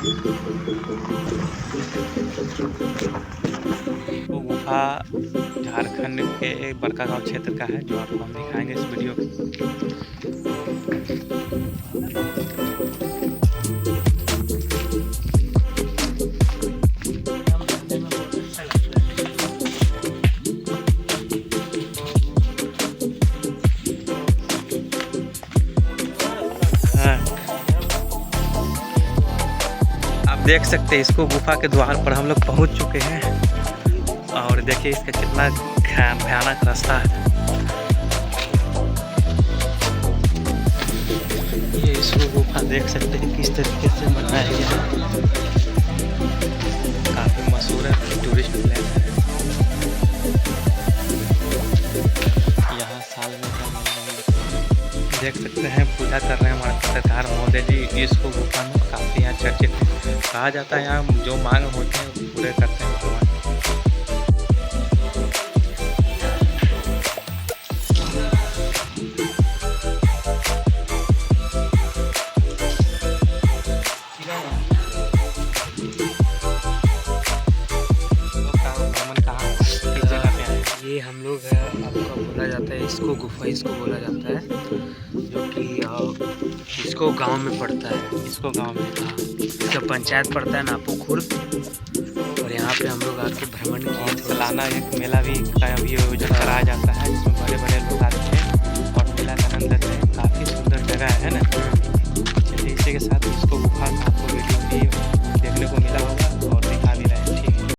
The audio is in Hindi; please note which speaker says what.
Speaker 1: वो गुफा झारखंड के बड़कागांव क्षेत्र का है, जो आपको हम दिखाएंगे इस वीडियो में। हाँ, आप देख सकते हैं इसको, गुफा के द्वार पर हम लोग पहुंच चुके हैं और देखिए इसका कितना भयानक रास्ता है। ये इसको गुफा देख सकते हैं किस तरीके से बनाया गया है, काफी मशहूर है, टूरिस्ट प्लेस है। यहाँ साल में देख सकते हैं पूजा कर रहे हैं हमारे सरकार महोदय जी इसको गुफा में, काफी यहाँ चर्चित कहा जाता है। यहाँ जो मांग होते हैं पूरे करते हैं भगवान।
Speaker 2: ये हम लोग है, आपका बोला जाता है इसको गुफा, इसको बोला जाता है, जो कि इसको गांव में पड़ता है।
Speaker 1: इसको गांव में,
Speaker 2: हाँ, इसका पंचायत पड़ता है नापो खुर्द। और यहाँ पे हम लोग आके भ्रमण किए।
Speaker 1: सालाना एक मेला भी का भी आयोजन कराया जाता है।